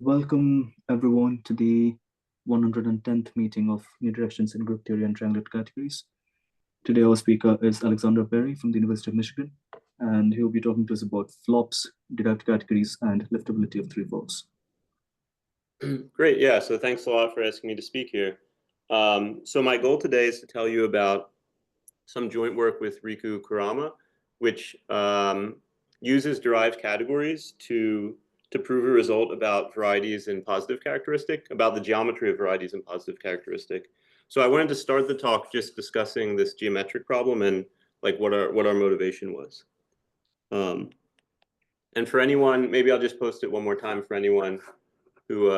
Welcome everyone to the 110th meeting of New Directions in Group Theory and Triangulated Categories. Today our speaker is Alexander Berry from the University of Michigan, and he'll be talking to us about flops, derived categories, and liftability of threefolds. Great, yeah, so thanks a lot for asking me to speak here. So my goal today is to tell you about some joint work with Riku Kurama, which uses derived categories to prove a result about varieties in positive characteristic, about the geometry of varieties in positive characteristic. So I wanted to start the talk just discussing this geometric problem and like what our motivation was. And for anyone, maybe I'll just post it one more time for anyone who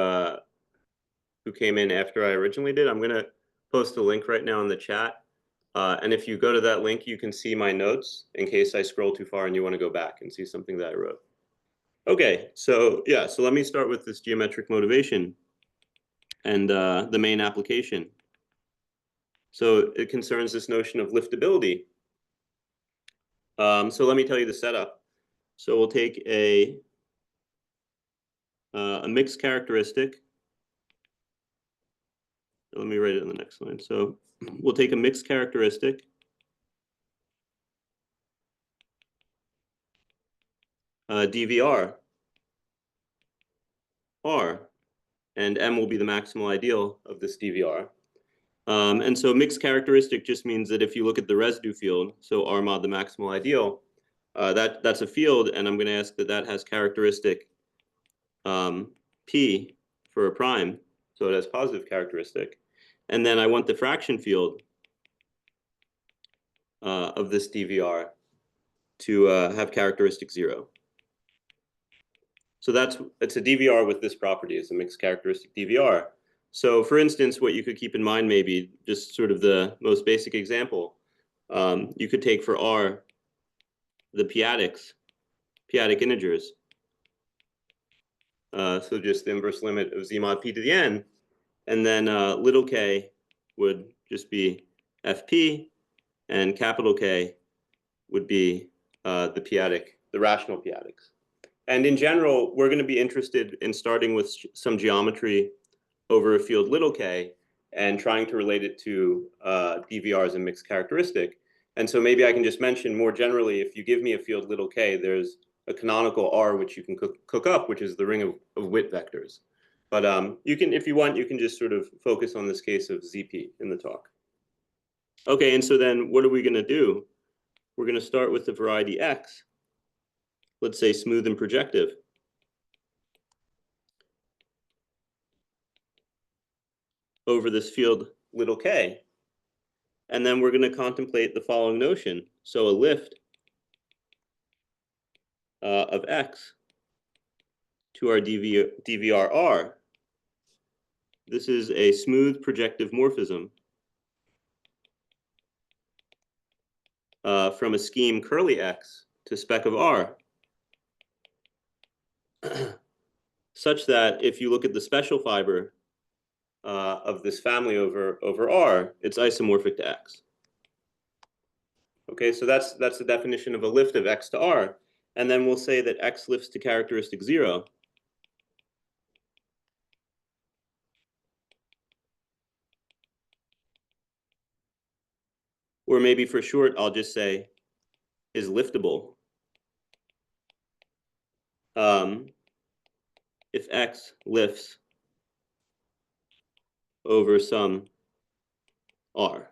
came in after I originally did. I'm gonna post a link right now in the chat. And if you go to that link, you can see my notes in case I scroll too far and you want to go back and see something that I wrote. Okay, so yeah, so let me start with this geometric motivation and the main application. So it concerns this notion of liftability. So let me tell you the setup. So we'll take a mixed characteristic. Let me write it in the next line. So we'll take a mixed characteristic DVR R, and M will be the maximal ideal of this DVR. And so mixed characteristic just means that if you look at the residue field, so R mod the maximal ideal, that's a field, and I'm going to ask that that has characteristic P for a prime, so it has positive characteristic. And then I want the fraction field of this DVR to have characteristic 0. So it's a DVR with this property. It's a mixed characteristic DVR. So for instance, what you could keep in mind, maybe just sort of the most basic example, you could take for R the p-adic integers. So just the inverse limit of z mod p to the n, and then little k would just be fp, and capital K would be the rational p-adics. And in general, we're going to be interested in starting with some geometry over a field little k and trying to relate it to DVR as a mixed characteristic. And so maybe I can just mention more generally, if you give me a field little k, there's a canonical R which you can cook up, which is the ring of Witt vectors. But you can, if you want, you can just sort of focus on this case of ZP in the talk. Okay, and so then what are we going to do? We're going to start with the variety X. Let's say smooth and projective. Over this field little k. And then we're going to contemplate the following notion. So a lift of X to our DVR R. This is a smooth projective morphism from a scheme curly X to spec of R, such that if you look at the special fiber of this family over R, it's isomorphic to X. Okay, so that's the definition of a lift of X to R. And then we'll say that X lifts to characteristic 0. Or maybe for short, I'll just say is liftable. If X lifts over some R.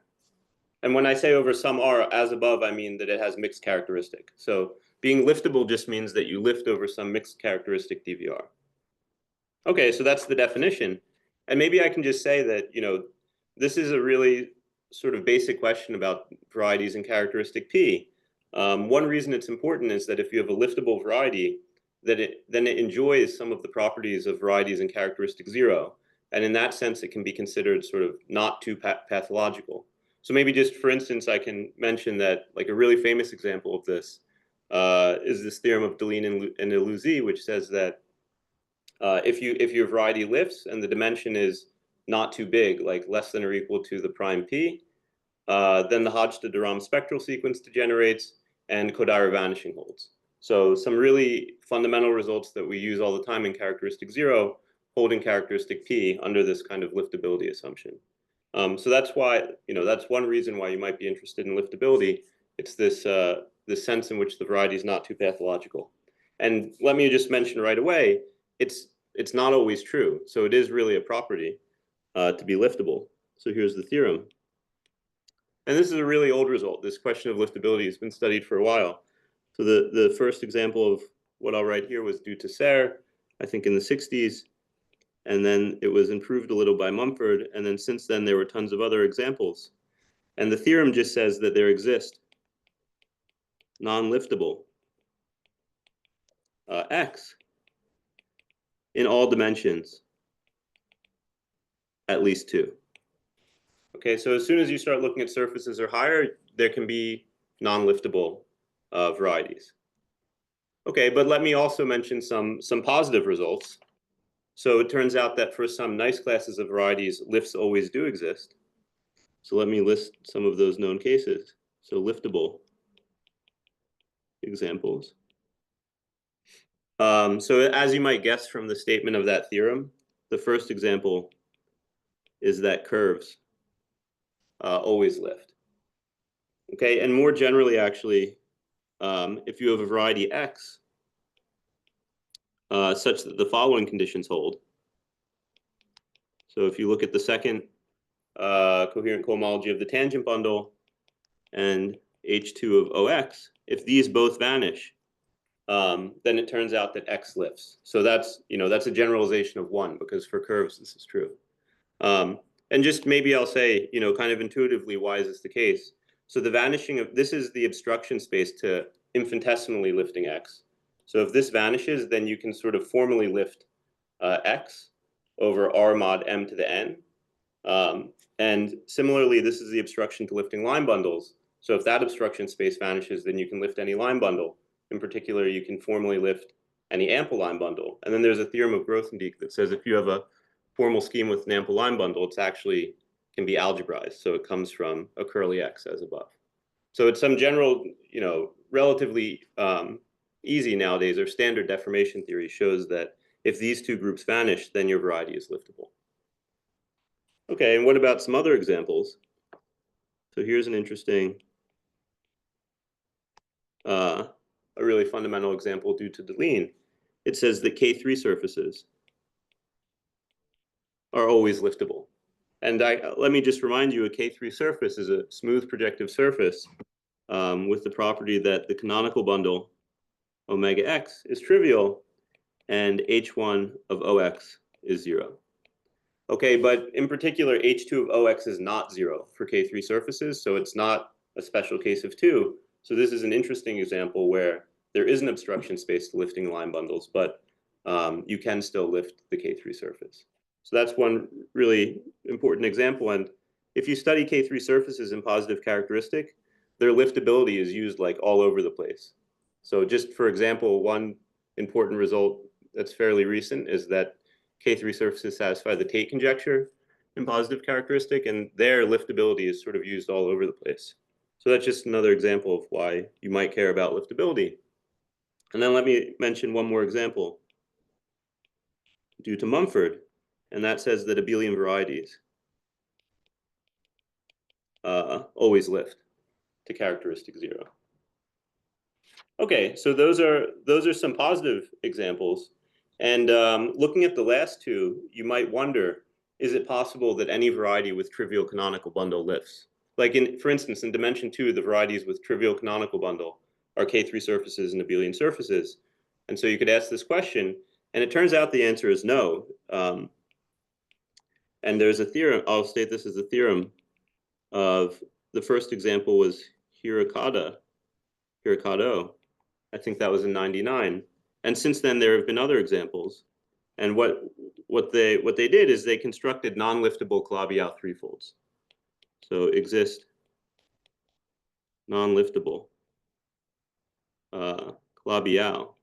And when I say over some R, as above, I mean that it has mixed characteristic. So being liftable just means that you lift over some mixed characteristic DVR. Okay, so that's the definition. And maybe I can just say that, you know, this is a really sort of basic question about varieties and characteristic P. One reason it's important is that if you have a liftable variety, then it enjoys some of the properties of varieties and characteristic 0. And in that sense, it can be considered sort of not too pathological. So maybe just for instance, I can mention that like a really famous example of this is this theorem of Deligne and Iluzzi, which says that if your variety lifts and the dimension is not too big, like less than or equal to the prime P, then the Hodge-de-Duram spectral sequence degenerates and Kodaira vanishing holds. So some really fundamental results that we use all the time in characteristic 0 holding characteristic P under this kind of liftability assumption. So that's why, that's one reason why you might be interested in liftability. It's this sense in which the variety is not too pathological. And let me just mention right away, it's not always true. So it is really a property to be liftable. So here's the theorem. And this is a really old result. This question of liftability has been studied for a while. So the first example of what I'll write here was due to Serre, I think in the 60s. And then it was improved a little by Mumford. And then since then, there were tons of other examples. And the theorem just says that there exist non-liftable x in all dimensions, at least 2. Okay, so as soon as you start looking at surfaces or higher, there can be non-liftable varieties. Okay, but let me also mention some positive results. So it turns out that for some nice classes of varieties, lifts always do exist. So let me list some of those known cases. So liftable examples. So as you might guess from the statement of that theorem, the first example is that curves always lift. Okay, and more generally, actually, if you have a variety X such that the following conditions hold. So if you look at the second coherent cohomology of the tangent bundle and H2 of OX, if these both vanish, then it turns out that X lifts. So that's a generalization of 1, because for curves this is true. And just maybe I'll say, kind of intuitively, why is this the case? So the vanishing of this is the obstruction space to infinitesimally lifting X. So if this vanishes, then you can sort of formally lift X over R mod M to the N. And similarly, this is the obstruction to lifting line bundles. So if that obstruction space vanishes, then you can lift any line bundle. In particular, you can formally lift any ample line bundle. And then there's a theorem of Grothendieck that says if you have a formal scheme with an ample line bundle, it's actually can be algebraized. So it comes from a curly X as above. So it's some general, relatively easy nowadays, or standard deformation theory shows that if these two groups vanish, then your variety is liftable. Okay, and what about some other examples? So here's an interesting, a really fundamental example due to Deligne. It says that K3 surfaces are always liftable. And let me just remind you, a K3 surface is a smooth projective surface with the property that the canonical bundle omega x is trivial and H1 of OX is 0. Okay, but in particular, H2 of OX is not 0 for K3 surfaces, so it's not a special case of 2. So this is an interesting example where there is an obstruction space to lifting line bundles, but you can still lift the K3 surface. So that's one really important example. And if you study K3 surfaces in positive characteristic, their liftability is used like all over the place. So just for example, one important result that's fairly recent is that K3 surfaces satisfy the Tate conjecture in positive characteristic, and their liftability is sort of used all over the place. So that's just another example of why you might care about liftability. And then let me mention one more example due to Mumford, and that says that abelian varieties always lift to characteristic 0. Okay, so those are some positive examples. And looking at the last two, you might wonder, is it possible that any variety with trivial canonical bundle lifts? Like for instance, in dimension 2, the varieties with trivial canonical bundle are K3 surfaces and abelian surfaces. And so you could ask this question, and it turns out the answer is no. And there's a theorem, I'll state this as a theorem of, the first example was Hirokado. I think that was in 99. And since then, there have been other examples. And what they did is they constructed non-liftable Calabi-Yau threefolds. So exist non-liftable Calabi-Yau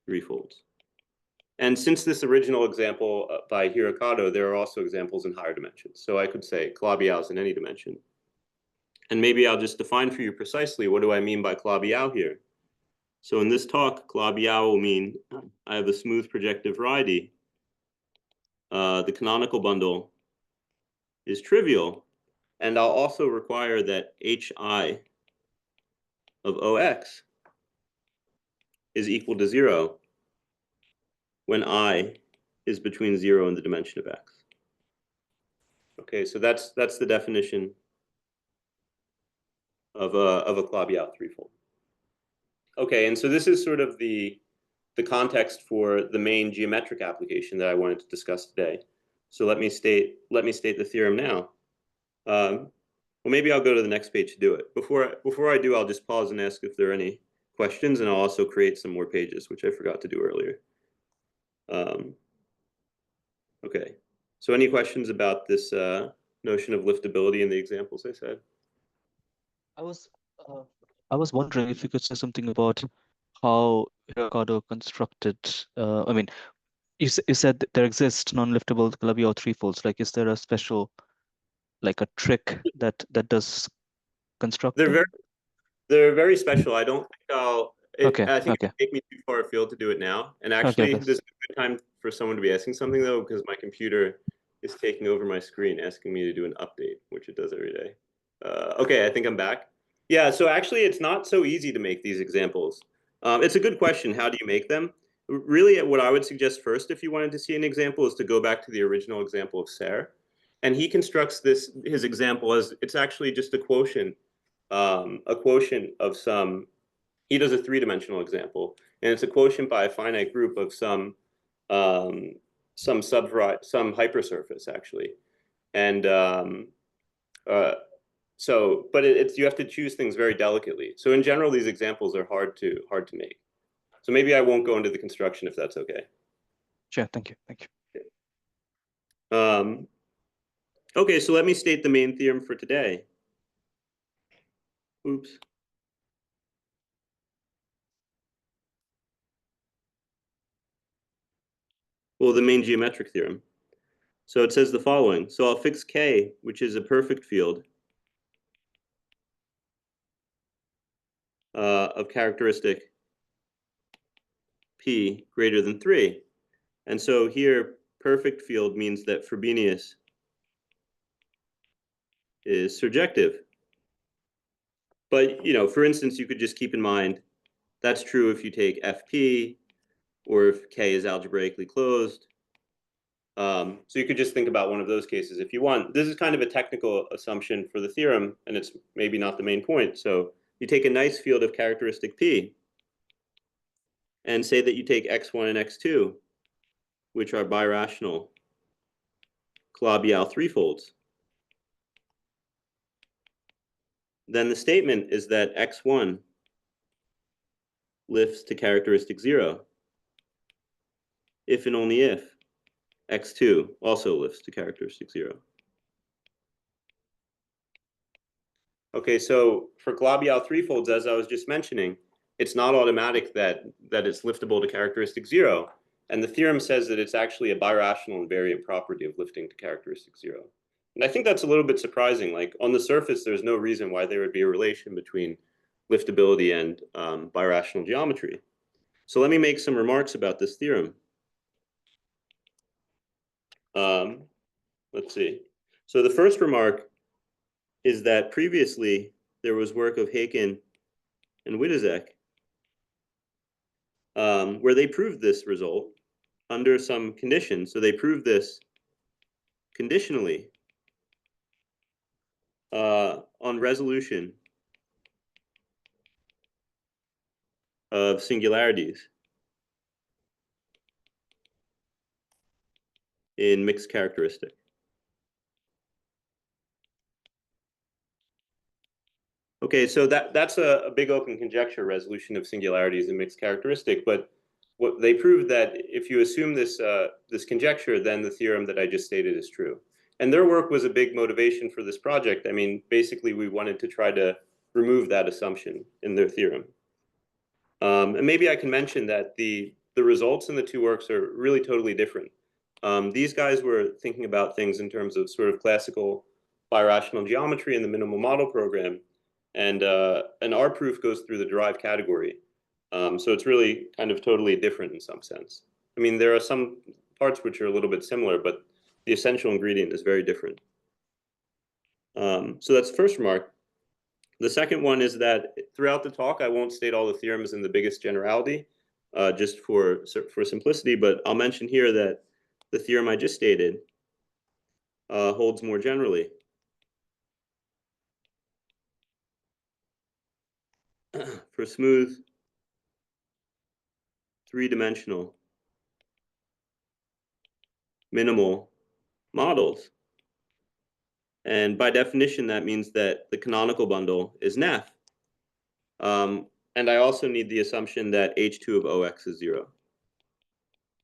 threefolds. And since this original example by Hirokado, there are also examples in higher dimensions. So I could say Calabi-Yau is in any dimension. And maybe I'll just define for you precisely what do I mean by Calabi-Yau here. So in this talk, Calabi-Yau will mean I have a smooth projective variety. The canonical bundle is trivial, and I'll also require that hi of OX is equal to 0 when I is between 0 and the dimension of X. Okay, so that's the definition of a Calabi-Yau threefold. Okay, and so this is sort of the context for the main geometric application that I wanted to discuss today. So let me state the theorem now. Well, maybe I'll go to the next page to do it. Before I do, I'll just pause and ask if there are any questions, and I'll also create some more pages, which I forgot to do earlier. Okay, so any questions about this notion of liftability in the examples I said? I was wondering if you could say something about how Ricardo constructed. I mean, you said that there exist non-liftable Calabi-Yau threefolds. Like, is there a special, like a trick that does construct them? They're very special. I don't think Okay. I think Okay. it would take me too far afield to do it now. And Okay. actually, Okay. this is a good time for someone to be asking something though, because my computer is taking over my screen, asking me to do an update, which it does every day. Okay, I think I'm back. Yeah, so actually, it's not so easy to make these examples. It's a good question. How do you make them? Really, what I would suggest first, if you wanted to see an example, is to go back to the original example of Serre. And he constructs his example as it's actually just a quotient of some. He does a three-dimensional example, and it's a quotient by a finite group of some hypersurface actually, and but it's you have to choose things very delicately. So in general, these examples are hard to make. So maybe I won't go into the construction if that's okay. Sure. Thank you. Thank you. Okay, so let me state the main theorem for today. Oops. Well, the main geometric theorem. So it says the following. So I'll fix K, which is a perfect field of characteristic P greater than 3. And so here, perfect field means that Frobenius is surjective. But, for instance, you could just keep in mind that's true if you take FP or if K is algebraically closed. So you could just think about one of those cases if you want. This is kind of a technical assumption for the theorem, and it's maybe not the main point. So you take a nice field of characteristic P and say that you take X1 and X2, which are birational Calabi-Yau threefolds. Then the statement is that X1 lifts to characteristic 0 if and only if X2 also lifts to characteristic 0. Okay, so for Calabi-Yau threefolds, as I was just mentioning, it's not automatic that it's liftable to characteristic 0. And the theorem says that it's actually a birational invariant property of lifting to characteristic 0. And I think that's a little bit surprising. Like on the surface, there's no reason why there would be a relation between liftability and birational geometry. So let me make some remarks about this theorem. Let's see. So the first remark is that previously there was work of Haken and Wittezek where they proved this result under some conditions. So they proved this conditionally on resolution of singularities in mixed characteristic. Okay, so that's a big open conjecture, resolution of singularities in mixed characteristic. But what they proved that if you assume this conjecture, then the theorem that I just stated is true. And their work was a big motivation for this project. I mean, basically, we wanted to try to remove that assumption in their theorem. And maybe I can mention that the results in the two works are really totally different. These guys were thinking about things in terms of sort of classical birational geometry in the minimal model program. And our proof goes through the derived category. So it's really kind of totally different in some sense. I mean, there are some parts which are a little bit similar, but the essential ingredient is very different. So that's the first remark. The second one is that throughout the talk, I won't state all the theorems in the biggest generality, just for simplicity, but I'll mention here that the theorem I just stated holds more generally. For smooth, three-dimensional, minimal models. And by definition, that means that the canonical bundle is NAF. And I also need the assumption that H2 of OX is 0.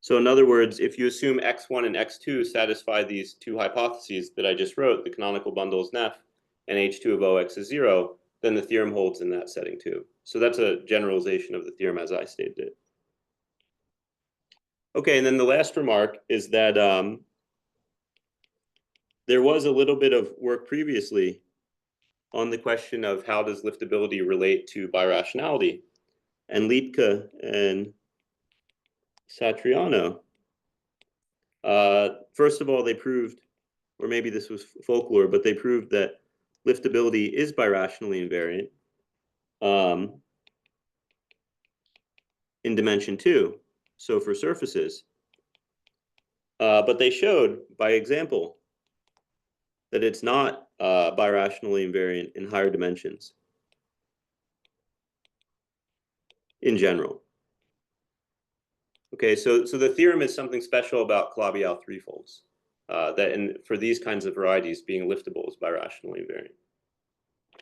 So in other words, if you assume X1 and X2 satisfy these two hypotheses that I just wrote, the canonical bundle is NAF and H2 of OX is 0, then the theorem holds in that setting too. So that's a generalization of the theorem as I stated it. Okay, and then the last remark is that there was a little bit of work previously on the question of how does liftability relate to birationality. And Litka and Satriano, first of all, they proved, or maybe this was folklore, but they proved that liftability is birationally invariant in dimension 2, so for surfaces. But they showed, by example, that it's not birationally invariant in higher dimensions in general. Okay, so the theorem is something special about Calabi-Yau threefolds, that for these kinds of varieties, being liftable is birationally invariant.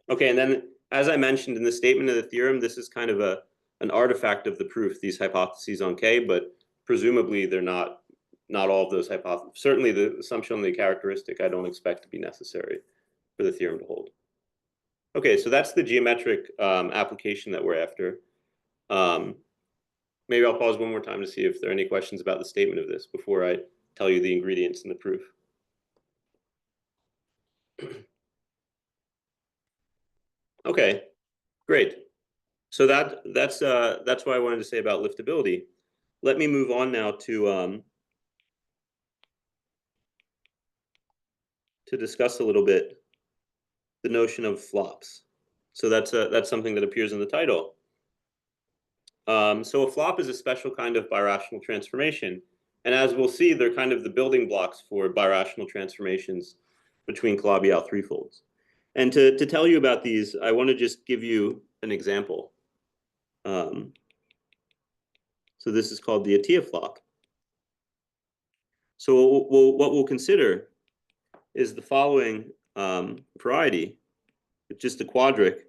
Okay, and then as I mentioned in the statement of the theorem, this is kind of an artifact of the proof, these hypotheses on K, but presumably they're not all of those hypotheses. Certainly the assumption on the characteristic I don't expect to be necessary for the theorem to hold. Okay, so that's the geometric application that we're after. Maybe I'll pause one more time to see if there are any questions about the statement of this before I tell you the ingredients in the proof. Okay, great. So that's what I wanted to say about liftability. Let me move on now to discuss a little bit the notion of flops. So that's something that appears in the title. So a flop is a special kind of birational transformation. And as we'll see, they're kind of the building blocks for birational transformations between Calabi-Yau threefolds. And to tell you about these, I want to just give you an example. So this is called the Atiyah flop. So what we'll consider is the following variety, just a quadric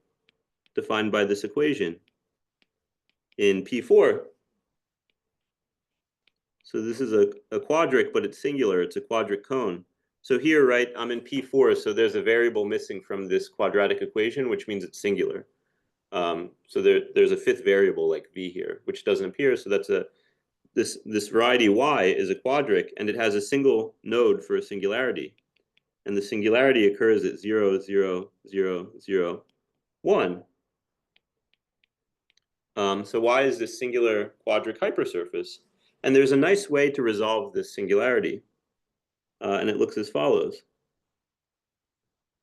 defined by this equation in P4. So this is a quadric, but it's singular. It's a quadric cone. So here, right, I'm in P4, so there's a variable missing from this quadratic equation, which means it's singular. So there's a fifth variable like V here, which doesn't appear. So that's this variety Y is a quadric, and it has a single node for a singularity. And the singularity occurs at 0, 0, 0, 0, 1. So Y is this singular quadric hypersurface. And there's a nice way to resolve this singularity. And it looks as follows.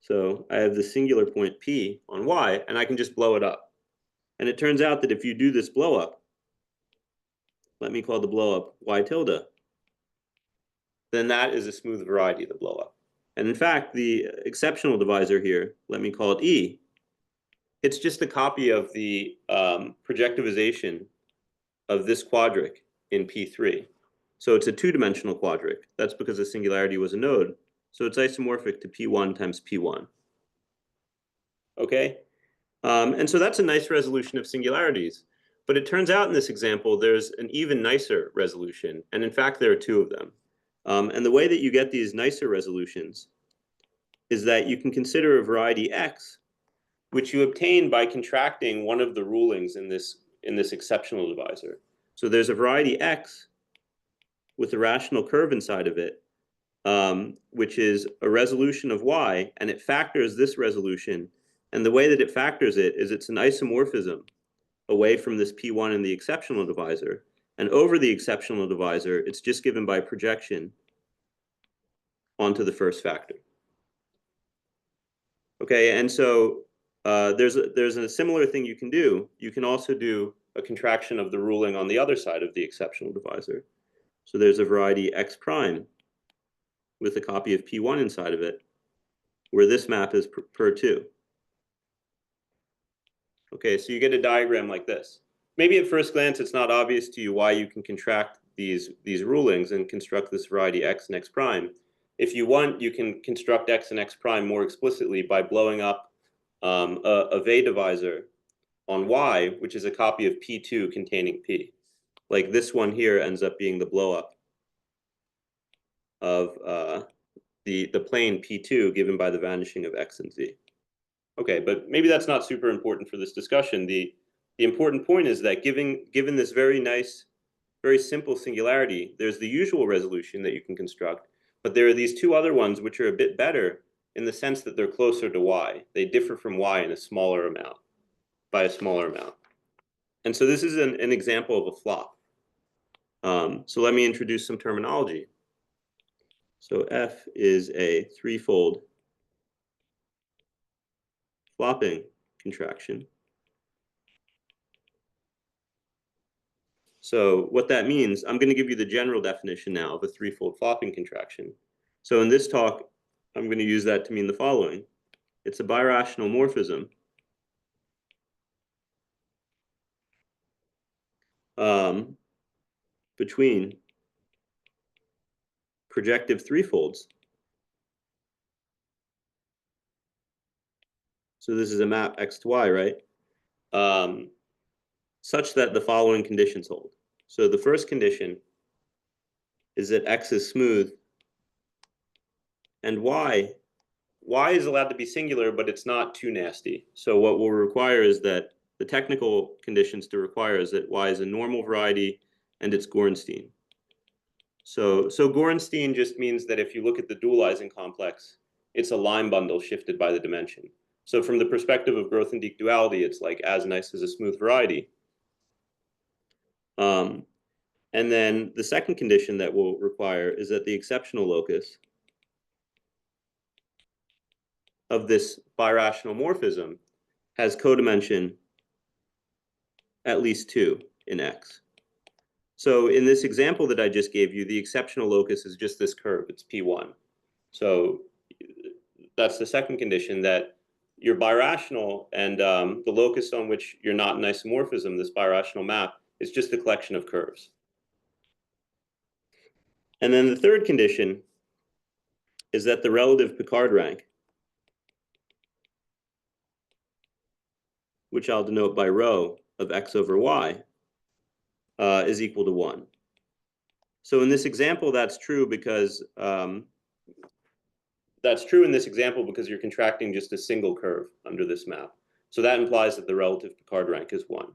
So I have the singular point P on Y, and I can just blow it up. And it turns out that if you do this blow up, let me call the blow up Y tilde, then that is a smooth variety of the blow up. And in fact, the exceptional divisor here, let me call it E, it's just a copy of the projectivization of this quadric in P3. So it's a two-dimensional quadric. That's because the singularity was a node. So it's isomorphic to P1 times P1. Okay? And so that's a nice resolution of singularities. But it turns out in this example, there's an even nicer resolution. And in fact, there are two of them. And the way that you get these nicer resolutions is that you can consider a variety X, which you obtain by contracting one of the rulings in this exceptional divisor. So there's a variety X with a rational curve inside of it, which is a resolution of Y, and it factors this resolution. And the way that it factors it is it's an isomorphism away from this P1 in the exceptional divisor, and over the exceptional divisor, it's just given by projection onto the first factor. Okay, and so there's a similar thing you can do. You can also do a contraction of the ruling on the other side of the exceptional divisor. So there's a variety X prime with a copy of P1 inside of it, where this map is per 2. Okay, so you get a diagram like this. Maybe at first glance, it's not obvious to you why you can contract these rulings and construct this variety X and X prime. If you want, you can construct X and X prime more explicitly by blowing up a Weil divisor on Y, which is a copy of P2 containing P. Like this one here ends up being the blowup of the plane P2 given by the vanishing of X and Z. Okay, but maybe that's not super important for this discussion. The important point is that given this very nice, very simple singularity, there's the usual resolution that you can construct, but there are these two other ones which are a bit better in the sense that they're closer to Y. They differ from Y in a smaller amount, by a smaller amount. And so this is an example of a flop. So let me introduce some terminology. So F is a threefold flopping contraction. So what that means, I'm going to give you the general definition now of a threefold flopping contraction. So in this talk, I'm going to use that to mean the following. It's a birational morphism between projective threefolds. So this is a map X to Y, right? Such that the following conditions hold. So the first condition is that X is smooth and Y is allowed to be singular, but it's not too nasty. So what we'll require is that the technical conditions to require is that Y is a normal variety and it's Gorenstein. So Gorenstein just means that if you look at the dualizing complex, it's a line bundle shifted by the dimension. So from the perspective of Grothendieck duality, it's like as nice as a smooth variety. And then the second condition that we'll require is that the exceptional locus of this birational morphism has codimension at least 2 in X. So in this example that I just gave you, the exceptional locus is just this curve, it's P1. So that's the second condition, that you're birational and the locus on which you're not in isomorphism, this birational map, is just a collection of curves. And then the third condition is that the relative Picard rank, which I'll denote by rho of X over Y, is equal to 1. So in this example, that's true because you're contracting just a single curve under this map. So that implies that the relative Picard rank is 1.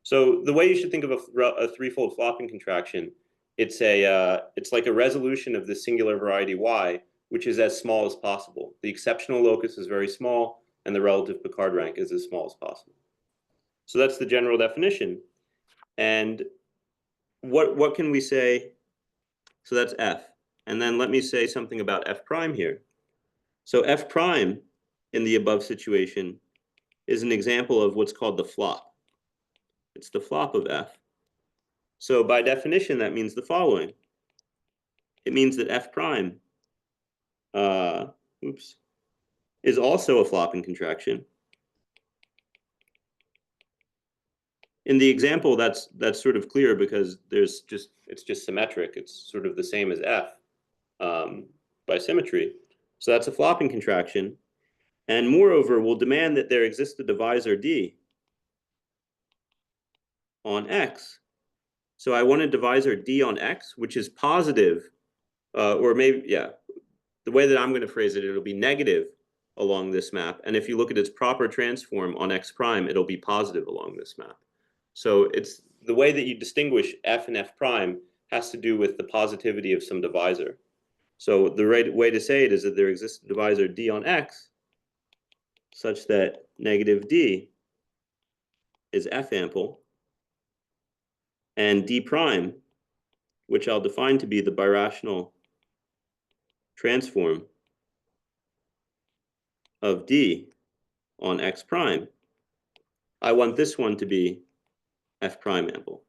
So the way you should think of a threefold flopping contraction, it's like a resolution of the singular variety Y, which is as small as possible. The exceptional locus is very small, and the relative Picard rank is as small as possible. So that's the general definition. And what can we say? So that's F. And then let me say something about F prime here. So F prime in the above situation is an example of what's called the flop. It's the flop of F. So by definition, that means the following. It means that F prime is also a flopping contraction. In the example, that's sort of clear because it's just symmetric. It's sort of the same as F by symmetry. So that's a flopping contraction. And moreover, we'll demand that there exists a divisor D on X. So I want a divisor D on X, which is positive, or maybe, yeah, the way that I'm going to phrase it, it'll be negative along this map. And if you look at its proper transform on X prime, it'll be positive along this map. So it's the way that you distinguish F and F prime has to do with the positivity of some divisor. So the right way to say it is that there exists a divisor D on X such that negative D is F ample, and D prime, which I'll define to be the birational transform of D on X prime, I want this one to be F prime ample.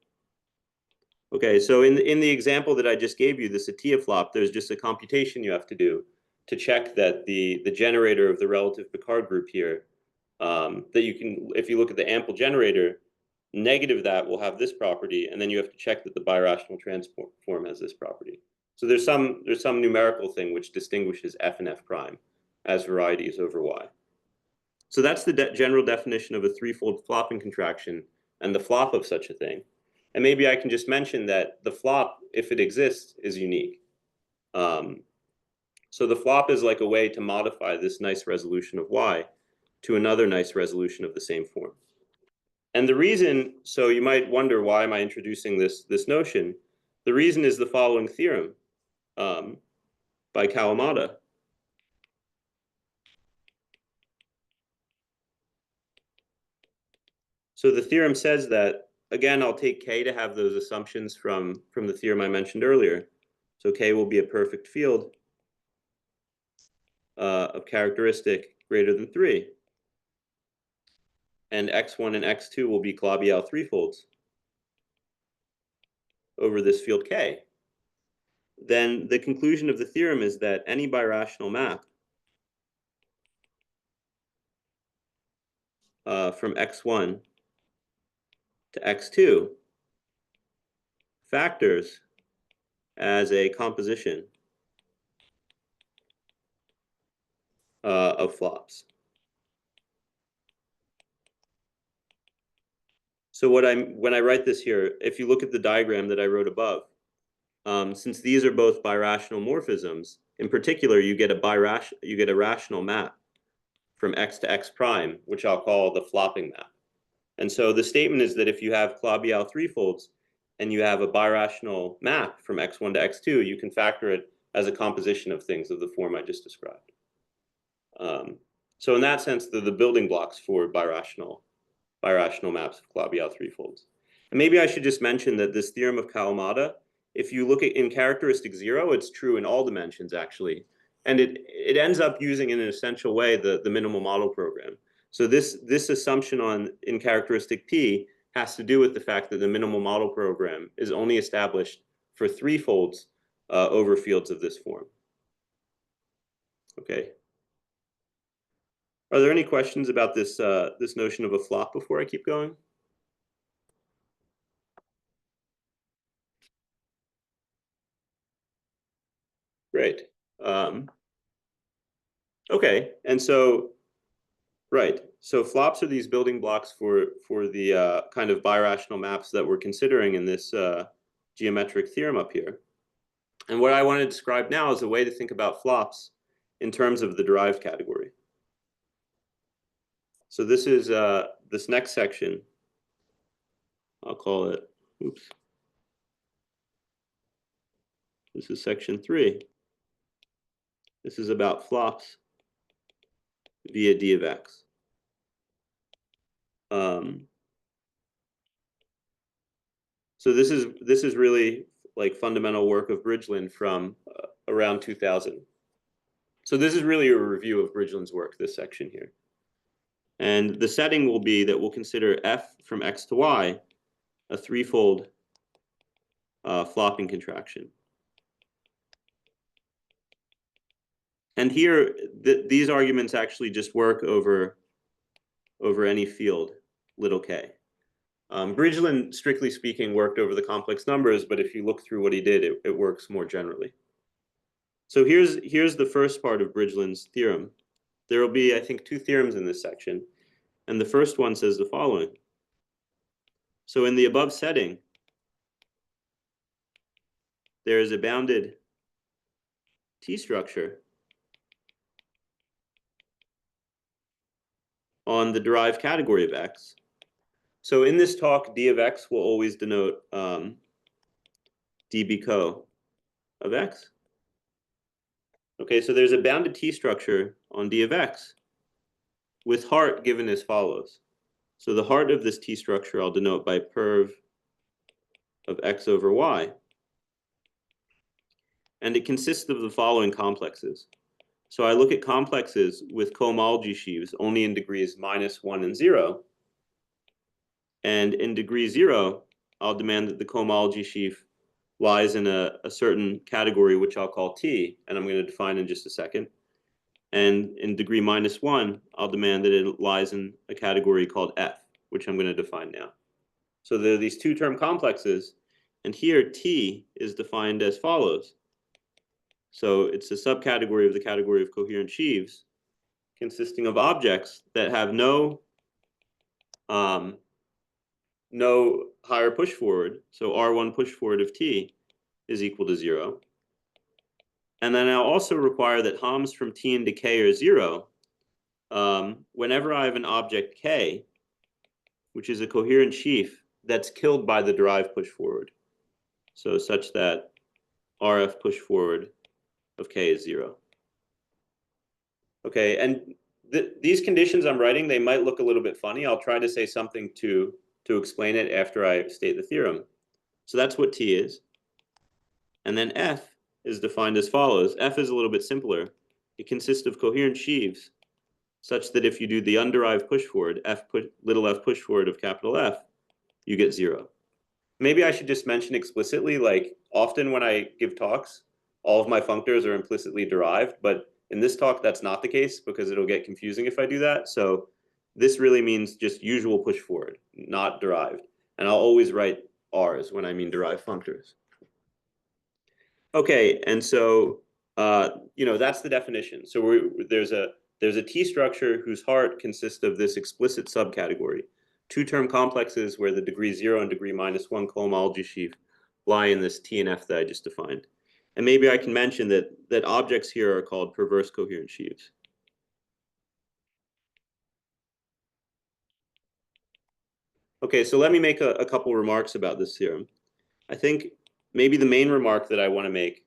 Okay, so in the example that I just gave you, the Satia flop, there's just a computation you have to do to check that the generator of the relative Picard group here, that you can, if you look at the ample generator, negative that will have this property, and then you have to check that the birational transform has this property. So there's some numerical thing which distinguishes F and F prime as varieties over Y. So that's the general definition of a threefold flopping contraction and the flop of such a thing. And maybe I can just mention that the flop, if it exists, is unique. So the flop is like a way to modify this nice resolution of Y to another nice resolution of the same form. And the reason, so you might wonder, why am I introducing this notion? The reason is the following theorem by Kalamata. So the theorem says that, again, I'll take K to have those assumptions from the theorem I mentioned earlier. So K will be a perfect field of characteristic greater than 3. And X1 and X2 will be Calabi-Yau threefolds over this field K. Then the conclusion of the theorem is that any birational map from X1 to X2 factors as a composition of flops. So when I write this here, if you look at the diagram that I wrote above, since these are both birational morphisms, in particular, you get a rational map from X to X prime, which I'll call the flopping map. And so the statement is that if you have Calabi-Yau threefolds and you have a birational map from X1 to X2, you can factor it as a composition of things of the form I just described. So in that sense, they're the building blocks for birational maps of Calabi-Yau threefolds. And maybe I should just mention that this theorem of Kalamata, if you look at in characteristic 0, it's true in all dimensions, actually. And it ends up using in an essential way the minimal model program. So this assumption in characteristic P has to do with the fact that the minimal model program is only established for threefolds over fields of this form. Okay. Are there any questions about this notion of a flop before I keep going? Great. Okay, and so, right. So flops are these building blocks for the kind of birational maps that we're considering in this geometric theorem up here. And what I want to describe now is a way to think about flops in terms of the derived category. So this is this next section. I'll call it, oops. This is section 3. This is about flops via d of x. So this is really like fundamental work of Bridgeland from around 2000. So this is really a review of Bridgeland's work, this section here. And the setting will be that we'll consider f from x to y a threefold flopping contraction. And here, these arguments actually just work over any field, little k. Bridgeland, strictly speaking, worked over the complex numbers, but if you look through what he did, it works more generally. So here's the first part of Bridgeland's theorem. There will be, I think, 2 theorems in this section. And the first one says the following. So in the above setting, there is a bounded T structure on the derived category of x. So in this talk, d of x will always denote dB co of x. Okay, so there's a bounded T structure on d of x with heart given as follows. So the heart of this T structure I'll denote by perv of x over y. And it consists of the following complexes. So I look at complexes with cohomology sheaves only in degrees -1 and 0. And in degree 0, I'll demand that the cohomology sheaf lies in a certain category, which I'll call T, and I'm going to define in just a second. And in degree -1, I'll demand that it lies in a category called F, which I'm going to define now. So there are these two-term complexes, and here T is defined as follows. So it's a subcategory of the category of coherent sheaves consisting of objects that have no higher push forward. So R1 push forward of T is equal to 0. And then I'll also require that HOMs from T into K are 0 whenever I have an object K, which is a coherent sheaf that's killed by the derived push forward. So such that RF push forward of K is 0. Okay, and these conditions I'm writing, they might look a little bit funny. I'll try to say something to explain it after I state the theorem. So that's what T is. And then F is defined as follows. F is a little bit simpler. It consists of coherent sheaves such that if you do the underived push forward, little f push forward of capital F, you get 0. Maybe I should just mention explicitly, like often when I give talks, all of my functors are implicitly derived, but in this talk, that's not the case because it'll get confusing if I do that. So this really means just usual push forward, not derived. And I'll always write R's when I mean derived functors. Okay, and so that's the definition. So there's a T structure whose heart consists of this explicit subcategory, two-term complexes where the degree 0 and degree -1 cohomology sheaf lie in this T and F that I just defined. And maybe I can mention that objects here are called perverse coherent sheaves. Okay, so let me make a couple remarks about this theorem. I think maybe the main remark that I want to make,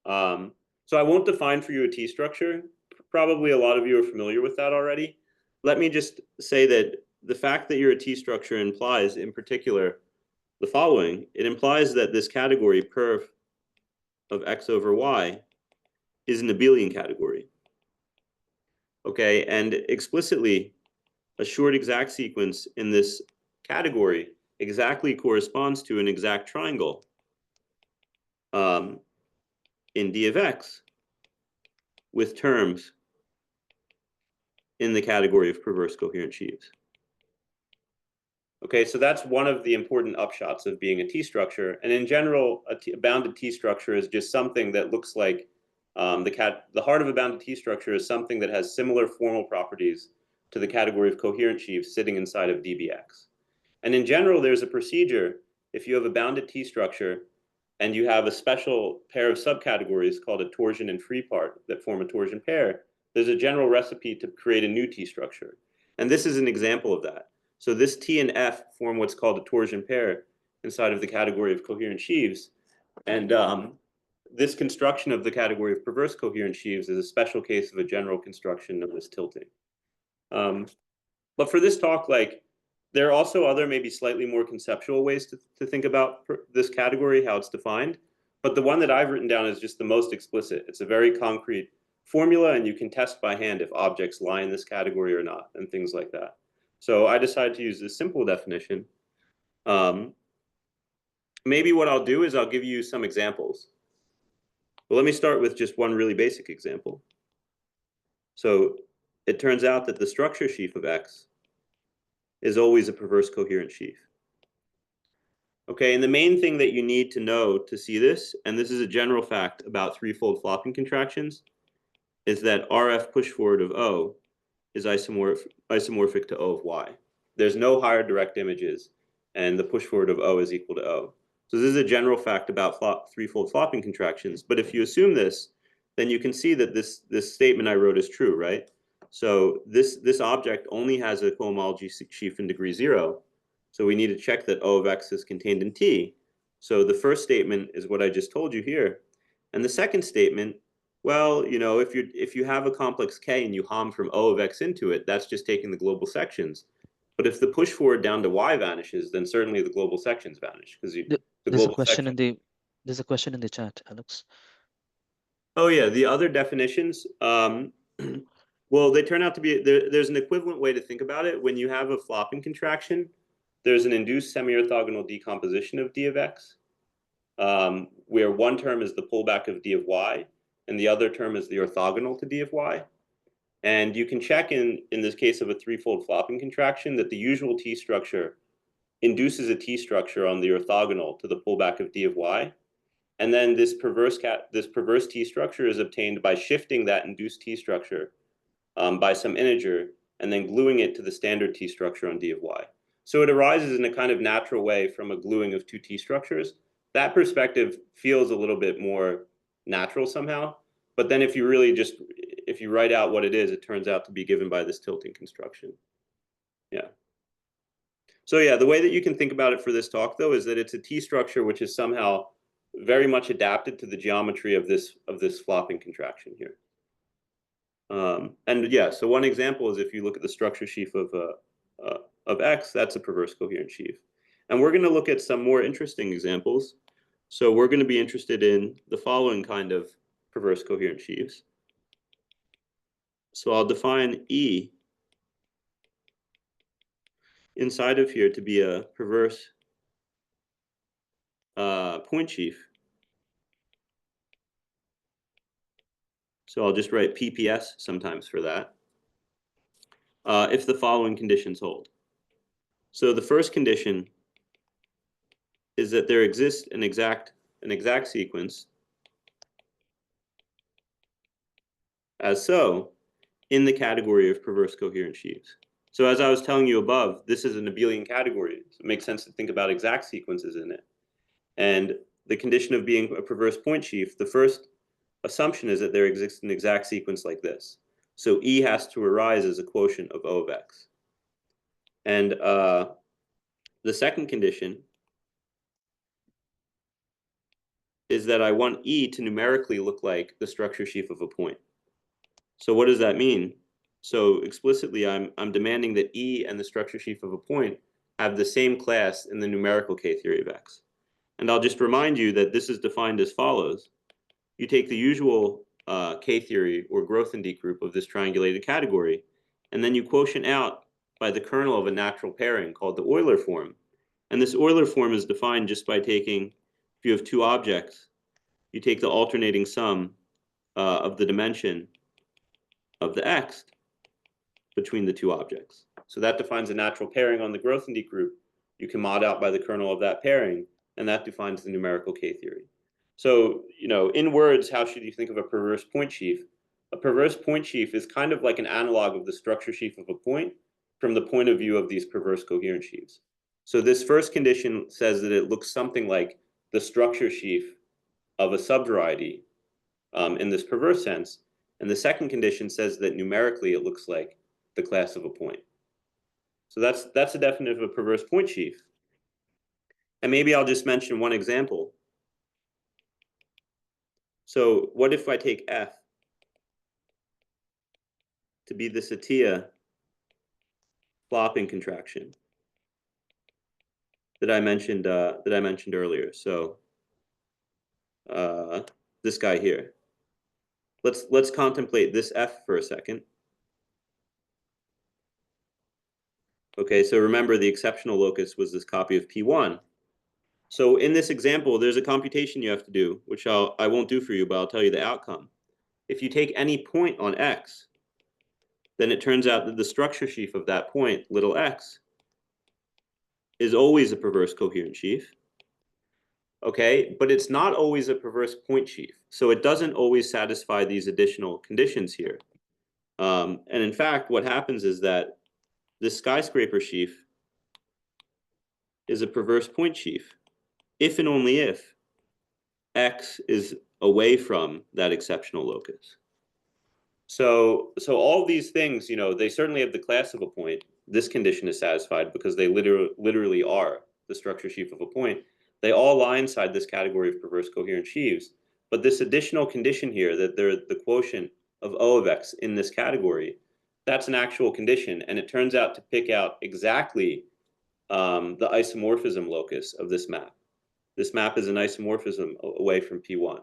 so I won't define for you a T structure. Probably a lot of you are familiar with that already. Let me just say that the fact that you're a T structure implies, in particular, the following. It implies that this category, perv of x over y, is an abelian category. Okay, and explicitly, a short exact sequence in this category exactly corresponds to an exact triangle in D of x with terms in the category of perverse coherent sheaves. Okay, so that's one of the important upshots of being a T structure. And in general, a bounded T structure is just something that looks like the heart of a bounded T structure is something that has similar formal properties to the category of coherent sheaves sitting inside of dBx. And in general, there's a procedure if you have a bounded T structure and you have a special pair of subcategories called a torsion and free part that form a torsion pair, there's a general recipe to create a new T structure. And this is an example of that. So this T and F form what's called a torsion pair inside of the category of coherent sheaves. And this construction of the category of perverse coherent sheaves is a special case of a general construction known as tilting. But for this talk, there are also other maybe slightly more conceptual ways to think about this category, how it's defined. But the one that I've written down is just the most explicit. It's a very concrete formula, and you can test by hand if objects lie in this category or not, and things like that. So I decided to use this simple definition. Maybe what I'll do is I'll give you some examples. Well, let me start with just one really basic example. So it turns out that the structure sheaf of X is always a perverse coherent sheaf. Okay, and the main thing that you need to know to see this, and this is a general fact about threefold flopping contractions, is that RF push forward of O is isomorphic to O of Y. There's no higher direct images, and the push forward of O is equal to O. So this is a general fact about threefold flopping contractions. But if you assume this, then you can see that this statement I wrote is true, right? So this object only has a cohomology sheaf in degree 0. So we need to check that O of X is contained in T. So the first statement is what I just told you here. And the second statement, well, if you have a complex K and you HOM from O of X into it, that's just taking the global sections. But if the push forward down to y vanishes, then certainly the global sections vanish because the There's a global question section. in the there's a question in the chat, Alex. Oh yeah, the other definitions. Well, they turn out to be there's an equivalent way to think about it. When you have a flopping contraction, there's an induced semi-orthogonal decomposition of d of x, where one term is the pullback of d of y, and the other term is the orthogonal to d of y. And you can check in this case of a threefold flopping contraction that the usual T structure induces a T structure on the orthogonal to the pullback of d of y. And then this perverse T structure is obtained by shifting that induced T structure by some integer and then gluing it to the standard T structure on d of y. So it arises in a kind of natural way from a gluing of two T structures. That perspective feels a little bit more natural somehow. But then if you write out what it is, it turns out to be given by this tilting construction. Yeah. So yeah, the way that you can think about it for this talk, though, is that it's a T structure which is somehow very much adapted to the geometry of this flopping contraction here. And yeah, so one example is if you look at the structure sheaf of X, that's a perverse coherent sheaf. And we're going to look at some more interesting examples. So we're going to be interested in the following kind of perverse coherent sheaves. So I'll define E inside of here to be a perverse point sheaf. So I'll just write PPS sometimes for that, if the following conditions hold. So the first condition is that there exists an exact sequence as so in the category of perverse coherent sheaves. So as I was telling you above, this is an abelian category. So it makes sense to think about exact sequences in it. And the condition of being a perverse point sheaf, the first assumption is that there exists an exact sequence like this. So E has to arise as a quotient of O of X. And the second condition is that I want E to numerically look like the structure sheaf of a point. So what does that mean? So explicitly, I'm demanding that E and the structure sheaf of a point have the same class in the numerical K-theory of X. And I'll just remind you that this is defined as follows. You take the usual K-theory or Grothendieck group of this triangulated category, and then you quotient out by the kernel of a natural pairing called the Euler form. And this Euler form is defined just by taking, if you have two objects, you take the alternating sum of the dimension of the X between the two objects. So that defines a natural pairing on the Grothendieck group. You can mod out by the kernel of that pairing, and that defines the numerical K-theory. So, in words, how should you think of a perverse point sheaf? A perverse point sheaf is kind of like an analog of the structure sheaf of a point from the point of view of these perverse coherent sheaves. So this first condition says that it looks something like the structure sheaf of a subvariety in this perverse sense. And the second condition says that numerically it looks like the class of a point. So that's a definition of a perverse point sheaf. And maybe I'll just mention one example. So what if I take F to be the Satia flopping contraction that I mentioned earlier? So this guy here. Let's contemplate this F for a second. Okay, so remember the exceptional locus was this copy of P1. So in this example, there's a computation you have to do, which I won't do for you, but I'll tell you the outcome. If you take any point on X, then it turns out that the structure sheaf of that point, little x, is always a perverse coherent sheaf. Okay, but it's not always a perverse point sheaf. So it doesn't always satisfy these additional conditions here. And in fact, what happens is that this skyscraper sheaf is a perverse point sheaf if and only if X is away from that exceptional locus. So all these things, they certainly have the class of a point. This condition is satisfied because they literally are the structure sheaf of a point. They all lie inside this category of perverse coherent sheaves. But this additional condition here, that they're the quotient of O of X in this category, That's an actual condition, and it turns out to pick out exactly the isomorphism locus of this map. This map is an isomorphism away from P1.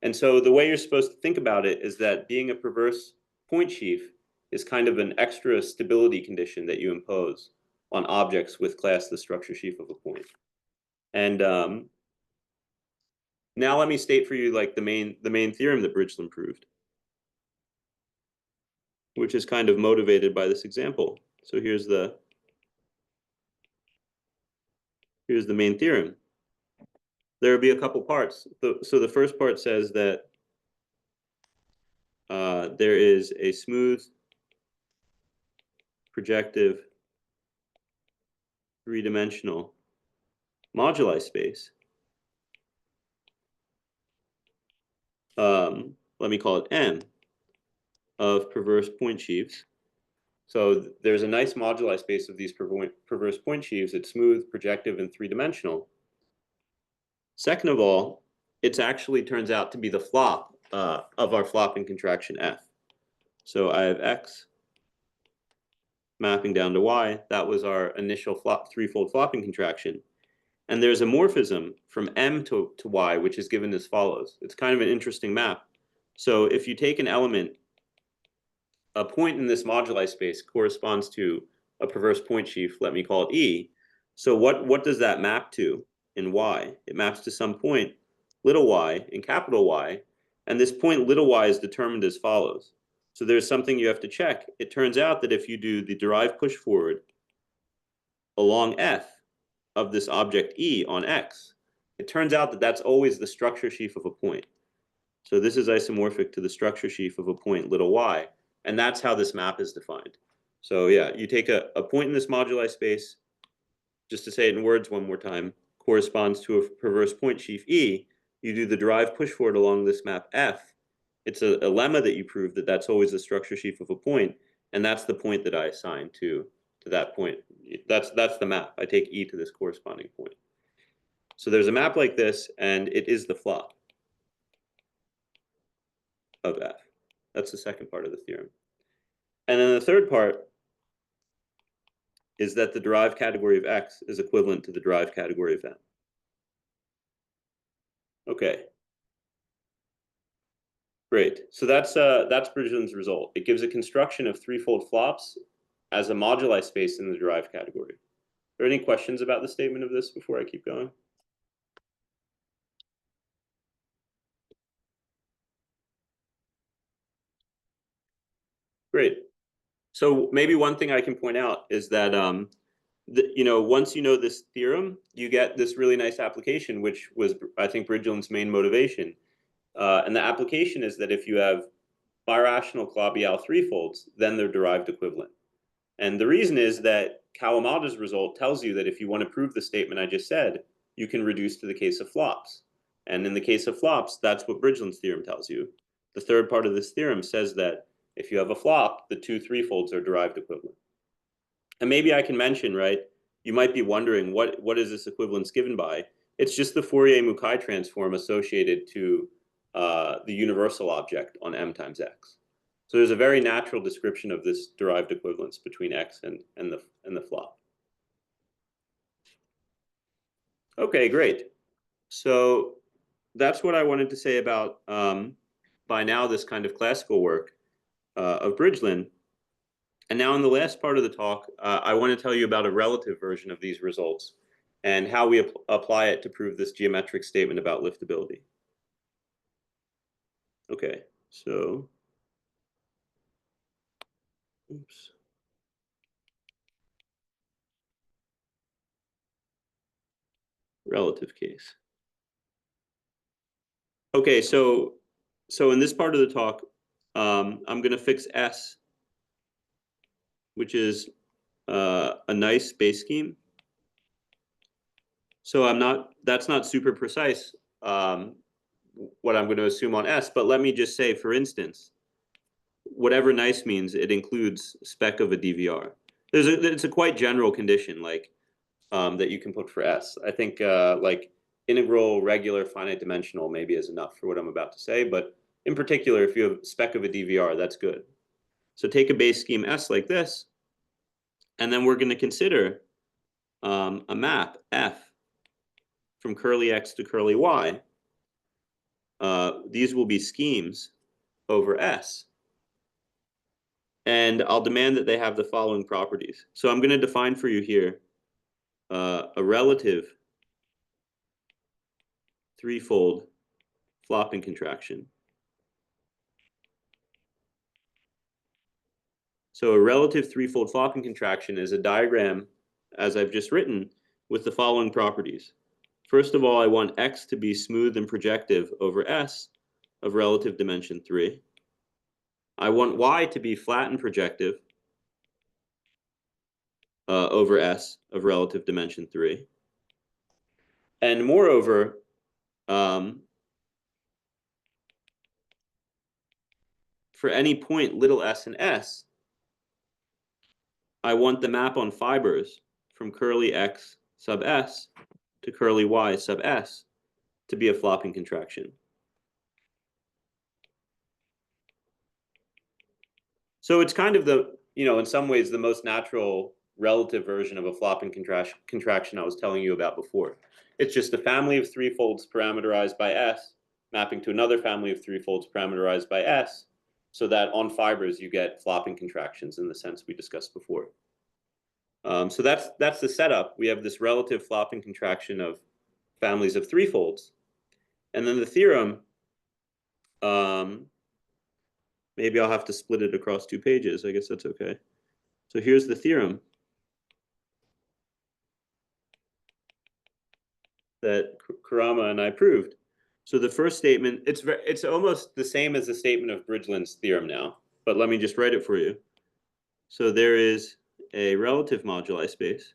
And so the way you're supposed to think about it is that being a perverse point sheaf is kind of an extra stability condition that you impose on objects with class the structure sheaf of a point. And now let me state for you like the main theorem that Bridgeland proved, which is kind of motivated by this example. So here's the main theorem. There will be a couple parts. So the first part says that there is a smooth projective three-dimensional moduli space. Let me call it M of perverse point sheaves. So there's a nice moduli space of these perverse point sheaves. It's smooth, projective, and three-dimensional. Second of all, it actually turns out to be the flop of our flopping contraction F. So I have X mapping down to Y. That was our initial threefold flopping contraction. And there's a morphism from M to Y, which is given as follows. It's kind of an interesting map. So if you take an element, a point in this moduli space corresponds to a perverse point sheaf, let me call it E. So what does that map to in Y? It maps to some point, little y, in capital Y, and this point little y is determined as follows. So there's something you have to check. It turns out that if you do the derived push forward along F of this object E on X, it turns out that that's always the structure sheaf of a point. So this is isomorphic to the structure sheaf of a point little y, and that's how this map is defined. So yeah, you take a point in this moduli space, just to say it in words one more time, corresponds to a perverse point sheaf E. You do the derived push forward along this map F. It's a lemma that you prove that that's always the structure sheaf of a point, and that's the point that I assign to that point. That's the map. I take E to this corresponding point. So there's a map like this, and it is the flop of F. That's the second part of the theorem. And then the third part is that the derived category of X is equivalent to the derived category of M. Okay. Great. So that's Bridgeland's result. It gives a construction of threefold flops as a moduli space in the derived category. Are there any questions about the statement of this before I keep going? Great. So maybe one thing I can point out is that once you know this theorem, you get this really nice application, which was, I think, Bridgeland's main motivation. And the application is that if you have birational Calabi-Yau threefolds, then they're derived equivalent. And the reason is that Kawamada's result tells you that if you want to prove the statement I just said, you can reduce to the case of flops. And in the case of flops, that's what Bridgeland's theorem tells you. The third part of this theorem says that if you have a flop, the two threefolds are derived equivalent. And maybe I can mention, right, you might be wondering, what is this equivalence given by? It's just the Fourier-Mukai transform associated to the universal object on M times X. So there's a very natural description of this derived equivalence between X and the flop. Okay, great. So that's what I wanted to say about, by now, this kind of classical work of Bridgeland. And now in the last part of the talk, I want to tell you about a relative version of these results and how we apply it to prove this geometric statement about liftability. Okay, so, oops. Relative case. Okay, so in this part of the talk, I'm going to fix S, which is a nice space scheme. So that's not super precise, what I'm going to assume on S, but let me just say, for instance, whatever nice means, it includes spec of a DVR. It's a quite general condition, like that you can put for S. I think like integral, regular, finite dimensional maybe is enough for what I'm about to say, but in particular, if you have spec of a DVR, that's good. So take a base scheme S like this, and then we're going to consider a map F from curly X to curly Y. These will be schemes over S. And I'll demand that they have the following properties. So I'm going to define for you here a relative threefold flopping contraction. So a relative threefold flopping contraction is a diagram, as I've just written, with the following properties. First of all, I want X to be smooth and projective over S of relative dimension 3. I want Y to be flat and projective over S of relative dimension 3. And moreover, for any point little s and s, I want the map on fibers from curly X sub S to curly Y sub S to be a flopping contraction. So it's kind of the, in some ways, the most natural relative version of a flopping contraction I was telling you about before. It's just a family of threefolds parameterized by S mapping to another family of threefolds parameterized by S, so that on fibers you get flopping contractions in the sense we discussed before. So that's the setup. We have this relative flopping contraction of families of threefolds. And then the theorem, maybe I'll have to split it across 2 pages. I guess that's okay. So here's the theorem that Kurama and I proved. So the first statement, it's almost the same as the statement of Bridgeland's theorem now, but let me just write it for you. So there is a relative moduli space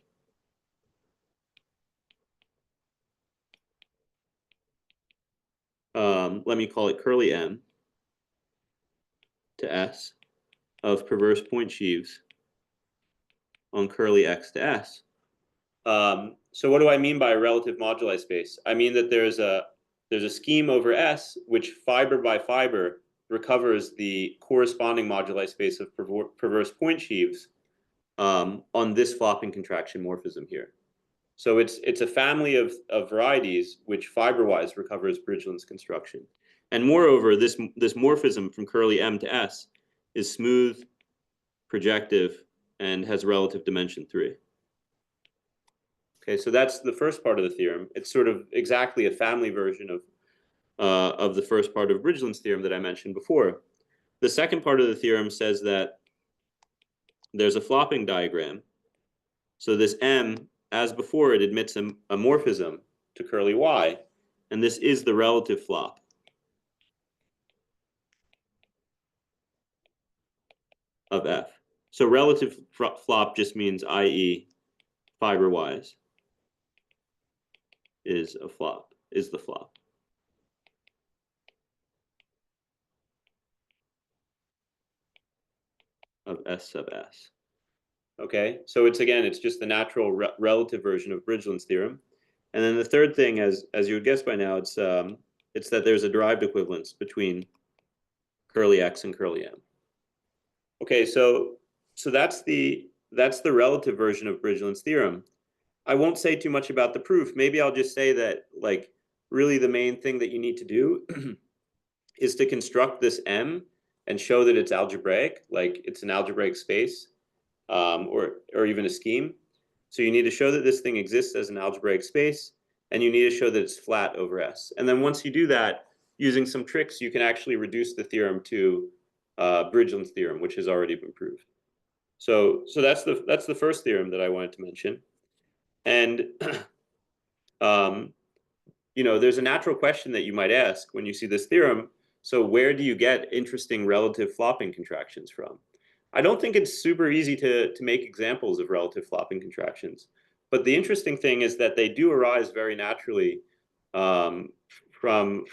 let me call it curly M to S of perverse point sheaves on curly X to S. So what do I mean by a relative moduli space? I mean that there's a scheme over S which fiber by fiber recovers the corresponding moduli space of perverse point sheaves on this flopping contraction morphism here. So it's a family of varieties which fiber-wise recovers Bridgeland's construction. And moreover, this morphism from curly M to S is smooth, projective, and has relative dimension 3. Okay, so that's the first part of the theorem. It's sort of exactly a family version of the first part of Bridgeland's theorem that I mentioned before. The second part of the theorem says that there's a flopping diagram. So this M, as before, it admits a morphism to curly Y, and this is the relative flop of F. So relative flop just means i.e. fiber-wise is the flop of S sub S. Okay, so it's just the natural relative version of Bridgeland's theorem. And then the third thing, as you would guess by now, it's that there's a derived equivalence between curly X and curly M. Okay, so that's the relative version of Bridgeland's theorem. I won't say too much about the proof. Maybe I'll just say that, like, really the main thing that you need to do is to construct this M and show that it's algebraic, like it's an algebraic space, or even a scheme. So you need to show that this thing exists as an algebraic space, and you need to show that it's flat over S. And then once you do that, using some tricks, you can actually reduce the theorem to Bridgeland's theorem, which has already been proved. So that's the first theorem that I wanted to mention. And there's a natural question that you might ask when you see this theorem. So where do you get interesting relative flopping contractions from? I don't think it's super easy to make examples of relative flopping contractions. But the interesting thing is that they do arise very naturally from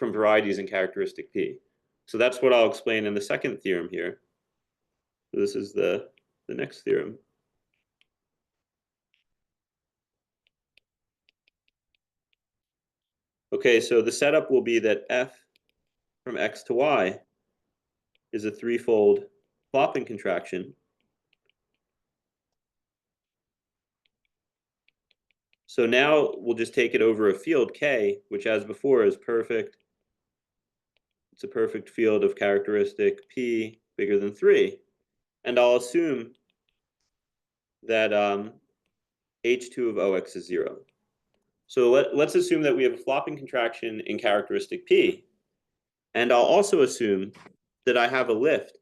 varieties in characteristic P. So that's what I'll explain in the second theorem here. So this is the next theorem. Okay, so the setup will be that F from X to Y is a threefold flopping contraction. So now we'll just take it over a field K, which as before is perfect. It's a perfect field of characteristic P bigger than 3. And I'll assume that H2 of OX is 0. So let's assume that we have a flopping contraction in characteristic P. And I'll also assume that I have a lift,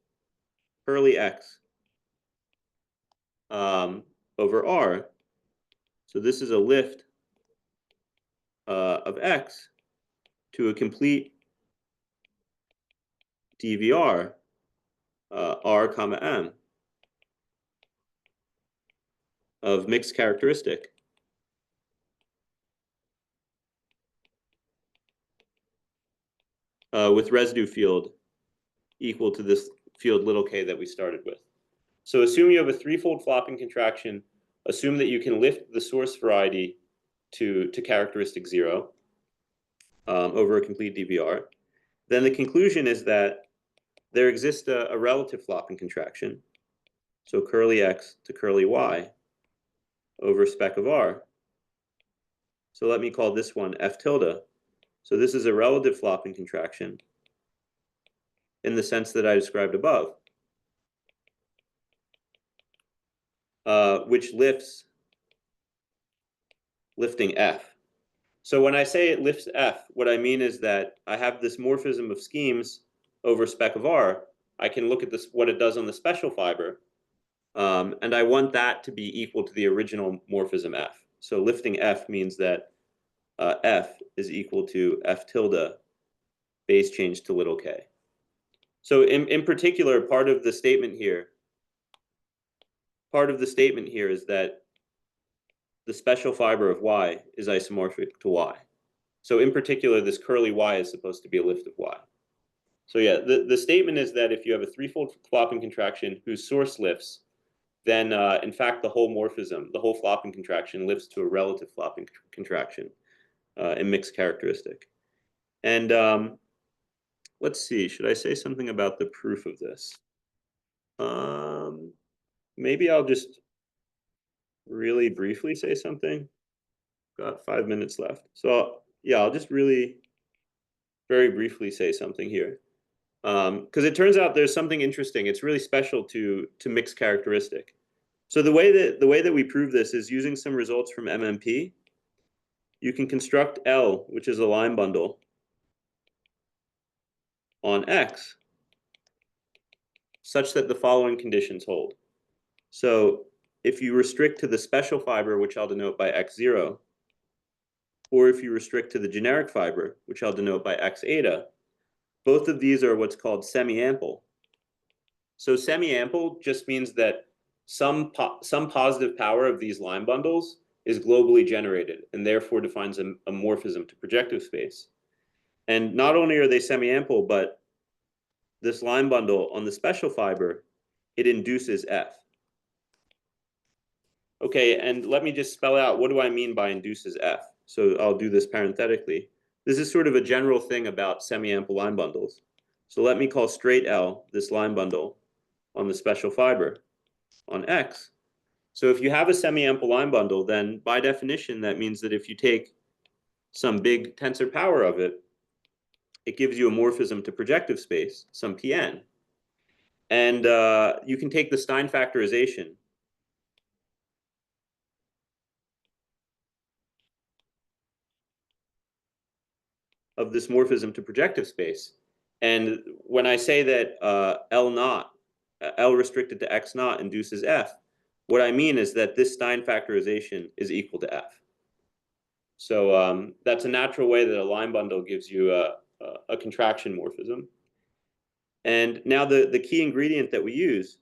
curly X, over R. So this is a lift of X to a complete DVR, R comma M, of mixed characteristic. With residue field equal to this field little k that we started with. So assume you have a threefold flopping contraction. Assume that you can lift the source variety to characteristic 0 over a complete DVR. Then the conclusion is that there exists a relative flopping contraction. So curly X to curly Y over spec of R. So let me call this one F tilde. So this is a relative flopping contraction in the sense that I described above, which lifting F. So when I say it lifts F, what I mean is that I have this morphism of schemes over spec of R. I can look at this, what it does on the special fiber, and I want that to be equal to the original morphism F. So lifting F means that F is equal to F tilde base change to little k. So in particular, part of the statement here is that the special fiber of Y is isomorphic to Y. So in particular, this curly Y is supposed to be a lift of Y. So yeah, the statement is that if you have a threefold flopping contraction whose source lifts, then in fact the whole morphism, the whole flopping contraction lifts to a relative flopping contraction in mixed characteristic. And let's see, should I say something about the proof of this? Maybe I'll just really briefly say something. Got 5 minutes left. So yeah, I'll just really very briefly say something here. Because it turns out there's something interesting. It's really special to mixed characteristic. So the way that we prove this is using some results from MMP. You can construct L, which is a line bundle, on X, such that the following conditions hold. So if you restrict to the special fiber, which I'll denote by X0, or if you restrict to the generic fiber, which I'll denote by X eta, both of these are what's called semi-ample. So semi-ample just means that some positive power of these line bundles is globally generated and therefore defines a morphism to projective space. And not only are they semi-ample, but this line bundle on the special fiber, it induces F. Okay, and let me just spell out, what do I mean by induces F? So I'll do this parenthetically. This is sort of a general thing about semi-ample line bundles. So let me call straight L this line bundle on the special fiber on X. So if you have a semi-ample line bundle, then by definition, that means that if you take some big tensor power of it, it gives you a morphism to projective space, some Pn. And you can take the Stein factorization of this morphism to projective space. And when I say that L restricted to X naught induces F, what I mean is that this Stein factorization is equal to F. So that's a natural way that a line bundle gives you a contraction morphism. And now the key ingredient that we use,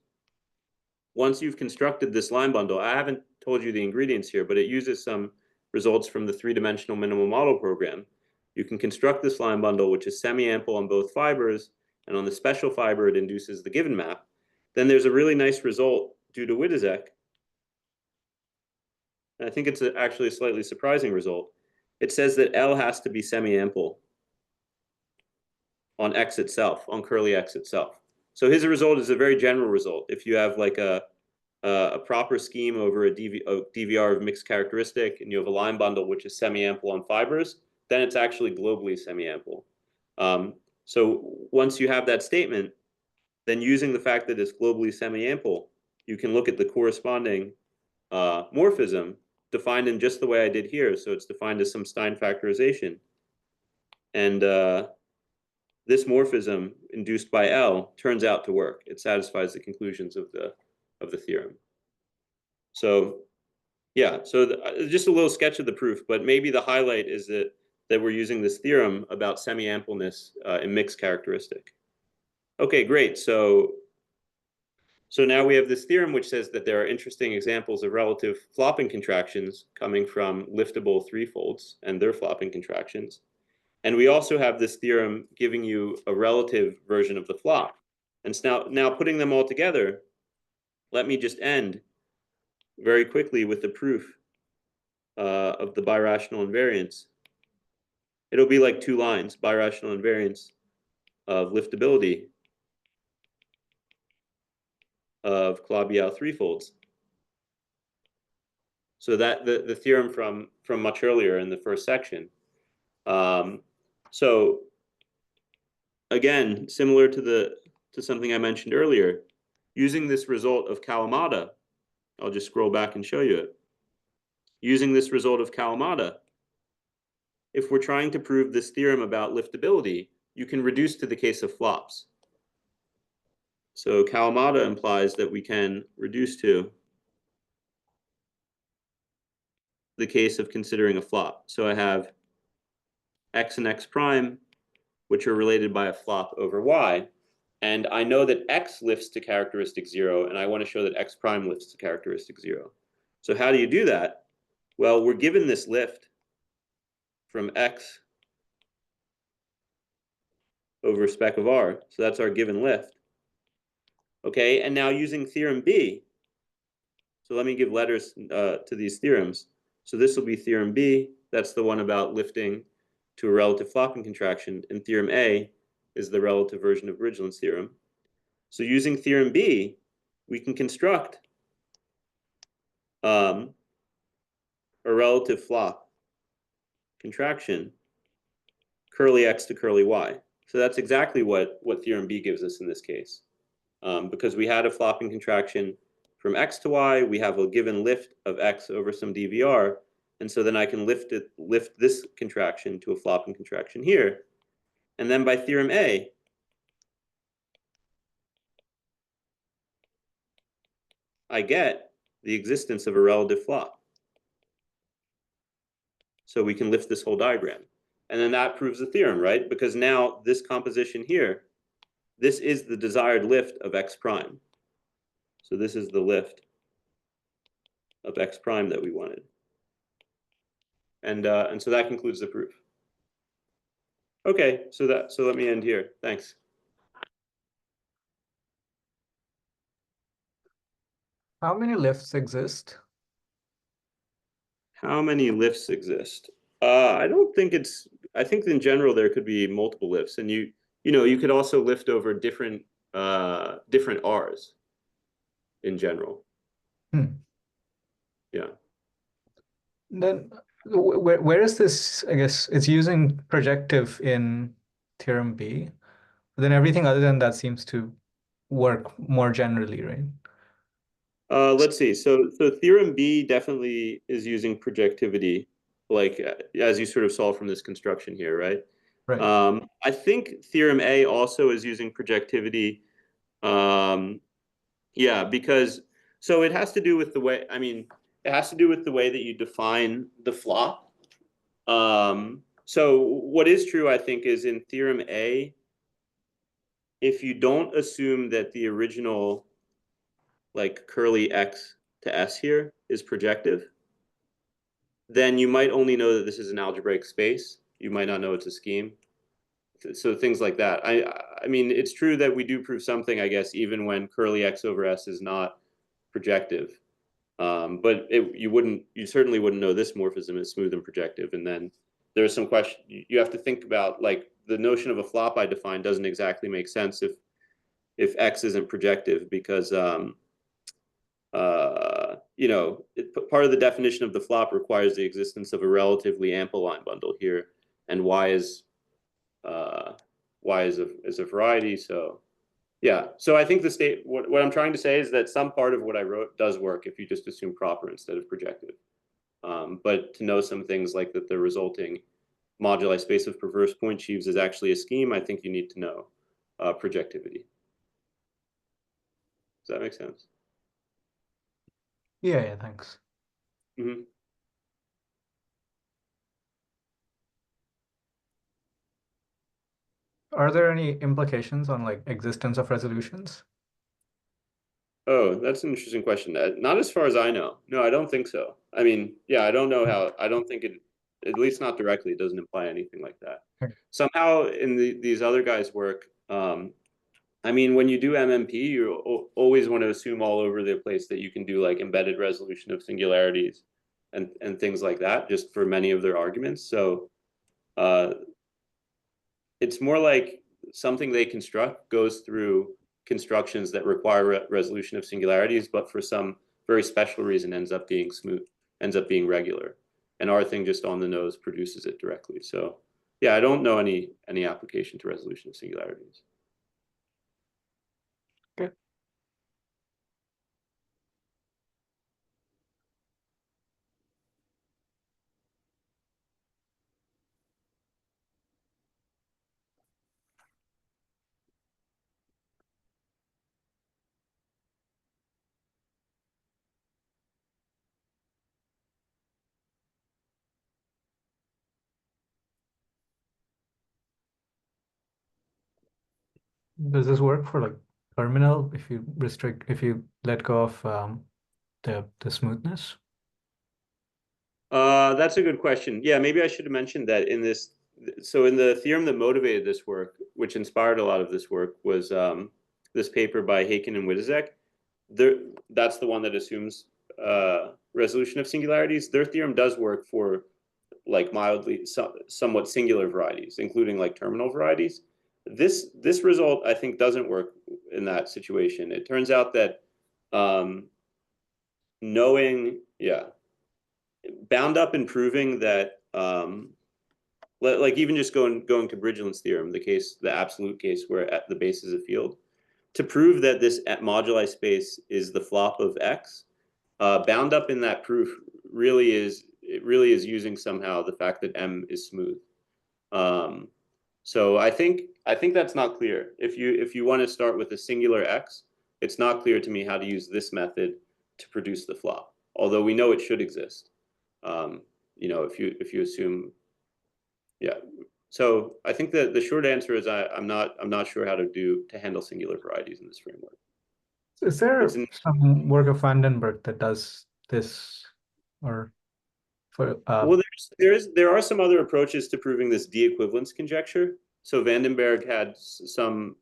once you've constructed this line bundle, I haven't told you the ingredients here, but it uses some results from the three-dimensional minimal model program. You can construct this line bundle, which is semi-ample on both fibers, and on the special fiber, it induces the given map. Then there's a really nice result due to Wittezek. And I think it's actually a slightly surprising result. It says that L has to be semi-ample on X itself, on curly X itself. So his result is a very general result. If you have like a proper scheme over a DVR of mixed characteristic, and you have a line bundle which is semi-ample on fibers, then it's actually globally semi-ample. So once you have that statement, then using the fact that it's globally semi-ample, you can look at the corresponding morphism defined in just the way I did here. So it's defined as some Stein factorization. And this morphism induced by L turns out to work. It satisfies the conclusions of the theorem. So yeah, so just a little sketch of the proof, but maybe the highlight is that we're using this theorem about semi-ampleness in mixed characteristic. Okay, great. So now we have this theorem which says that there are interesting examples of relative flopping contractions coming from liftable threefolds and their flopping contractions. And we also have this theorem giving you a relative version of the flop. And so now putting them all together, let me just end very quickly with the proof of the birational invariance. It'll be like 2 lines, birational invariance of liftability of Calabi-Yau threefolds. So that the theorem from much earlier in the first section. So again, similar to something I mentioned earlier, using this result of Kalamata, I'll just scroll back and show you it. Using this result of Kalamata, if we're trying to prove this theorem about liftability, you can reduce to the case of flops. So Kalamata implies that we can reduce to the case of considering a flop. So I have x and x prime, which are related by a flop over y. And I know that x lifts to characteristic 0, and I want to show that x prime lifts to characteristic 0. So how do you do that? Well, we're given this lift from x over spec of r. So that's our given lift. Okay, and now using theorem B, so let me give letters to these theorems. So this will be theorem B. That's the one about lifting to a relative flopping contraction. And theorem A is the relative version of Bridgeland's theorem. So using theorem B, we can construct a relative flop contraction, curly x to curly y. So that's exactly what theorem B gives us in this case. Because we had a flopping contraction from x to y, we have a given lift of x over some dvr, and so then I can lift this contraction to a flopping contraction here. And then by theorem A, I get the existence of a relative flop. So we can lift this whole diagram. And then that proves the theorem, right? Because now this composition here, this is the desired lift of x prime. So this is the lift of x prime that we wanted. And so that concludes the proof. Okay, so let me end here. Thanks. How many lifts exist? How many lifts exist? I don't think it's. I think in general there could be multiple lifts, and you could also lift over different R's in general. Yeah. Then where is this? I guess it's using projective in theorem B. But then everything other than that seems to work more generally, right? Let's see. So theorem B definitely is using projectivity, like as you sort of saw from this construction here, right? Right. I think theorem A also is using projectivity. Yeah, because so it has to do with the way. I mean, it has to do with the way that you define the flop. So what is true, I think, is in theorem A, if you don't assume that the original like curly x to s here is projective, then you might only know that this is an algebraic space. You might not know it's a scheme. So things like that. I mean, it's true that we do prove something, I guess, even when curly x over s is not projective. But you certainly wouldn't know this morphism is smooth and projective. And then there's some question you have to think about, like the notion of a flop I defined doesn't exactly make sense if X isn't projective, because part of the definition of the flop requires the existence of a relatively ample line bundle here, and Y is a variety. So yeah, so I think what I'm trying to say is that some part of what I wrote does work if you just assume proper instead of projective. But to know some things like that the resulting moduli space of perverse point sheaves is actually a scheme, I think you need to know projectivity. Does that make sense? Yeah, thanks. Mm-hmm. Are there any implications on like existence of resolutions? Oh, that's an interesting question. Not as far as I know. No, I don't think so. I mean, yeah, I don't know how. I don't think it, at least not directly, it doesn't imply anything like that. Okay. Somehow, in these other guys' work, I mean, when you do MMP, you always want to assume all over the place that you can do like embedded resolution of singularities and things like that, just for many of their arguments. So it's more like something they construct goes through constructions that require resolution of singularities, but for some very special reason ends up being smooth, ends up being regular. And our thing just on the nose produces it directly. So yeah, I don't know any application to resolution of singularities. Okay. Does this work for like terminal if you let go of the smoothness? That's a good question. Yeah, maybe I should have mentioned that in this. So in the theorem that motivated this work, which inspired a lot of this work, was this paper by Haken and Wittezek. That's the one that assumes resolution of singularities. Their theorem does work for like mildly, somewhat singular varieties, including like terminal varieties. This result, I think, doesn't work in that situation. It turns out that bound up in proving that like even just going to Bridgeland's theorem, the absolute case where at the base is a field, to prove that this moduli space is the flop of X, bound up in that proof really is using somehow the fact that M is smooth. So I think that's not clear. If you want to start with a singular X, it's not clear to me how to use this method to produce the flop, although we know it should exist. If you assume, yeah. So I think that the short answer is I'm not sure how to handle singular varieties in this framework. Is there some work of Vandenberg that does this, or for well, there are some other approaches to proving this d-equivalence conjecture. So Vandenberg had some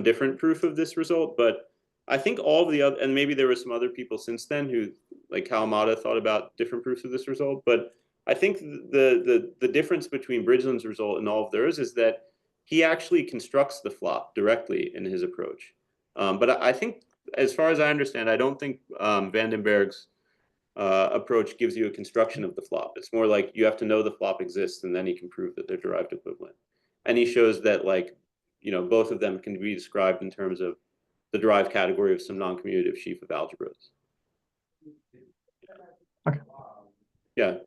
different proof of this result, but I think all of the other, and maybe there were some other people since then who, like Kalamata, thought about different proofs of this result. But I think the difference between Bridgeland's result and all of theirs is that he actually constructs the flop directly in his approach. But I think, as far as I understand, I don't think Vandenberg's approach gives you a construction of the flop. It's more like you have to know the flop exists, and then he can prove that they're derived equivalent. And he shows that, like, both of them can be described in terms of the derived category of some non-commutative sheaf of algebras. Okay. Yeah.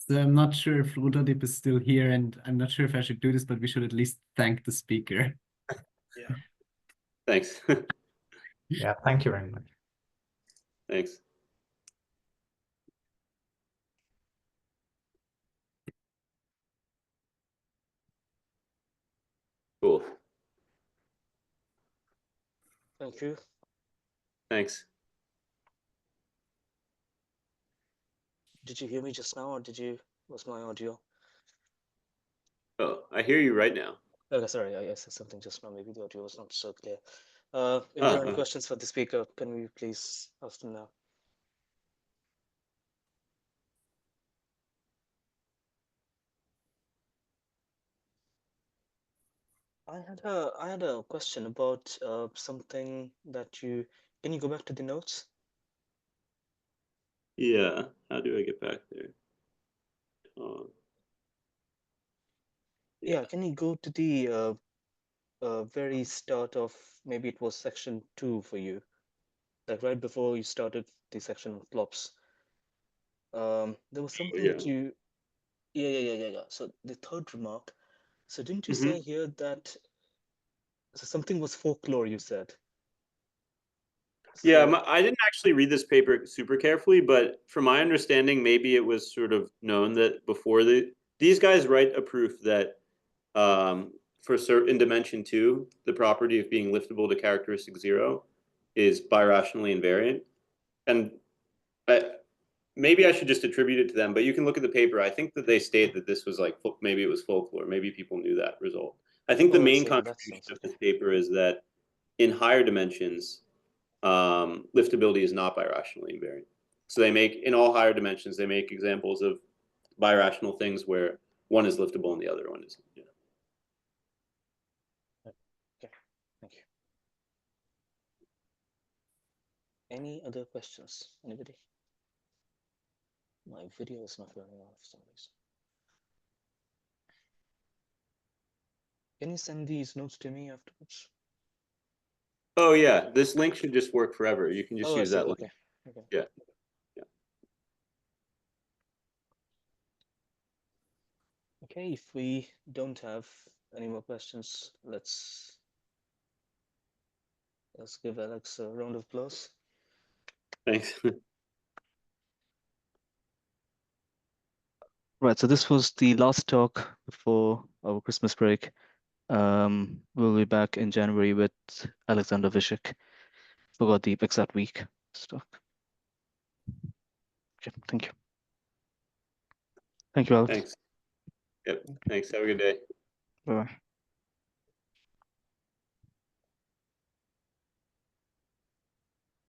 So I'm not sure if Rudodip is still here, and I'm not sure if I should do this, but we should at least thank the speaker. Yeah. Thanks. Yeah, thank you very much. Thanks. Cool. Thank you. Thanks. Did you hear me just now, or was my audio? Oh, I hear you right now. Okay, sorry, I said something just now. Maybe the audio was not so clear. If there are any questions for the speaker, can we please ask them now? I had a question about something that you can you go back to the notes? Yeah. How do I get back there? Yeah, can you go to the very start of, maybe it was section 2 for you, like right before you started the section on flops. There was something that you, yeah. So the third remark. So didn't you say here that something was folklore? You said. Yeah, So, I didn't actually read this paper super carefully, but from my understanding, maybe it was sort of known that before these guys write a proof that for in dimension 2, the property of being liftable to characteristic 0 is birationally invariant. And maybe I should just attribute it to them, but you can look at the paper. I think that they state that this was like, maybe it was folklore. Maybe people knew that result. I think the main contribution of this paper is that in higher dimensions, liftability is not birationally invariant. So they make, in all higher dimensions, they make examples of birational things where one is liftable and the other one isn't. Yeah. okay, thank you. Any other questions? Anybody? My video is not running off for some reason. Can you send these notes to me afterwards? Oh yeah, this link should just work forever. You can just use that link. Okay. Yeah. Okay, if we don't have any more questions, let's give Alex a round of applause. Thanks. Right, so this was the last talk before our Christmas break. We'll be back in January with Alexander Vishik. Forgot the exact week stuff. Okay, thank you. Thank you, Alex. Thanks. Yep. Thanks. Have a good day. Bye-bye.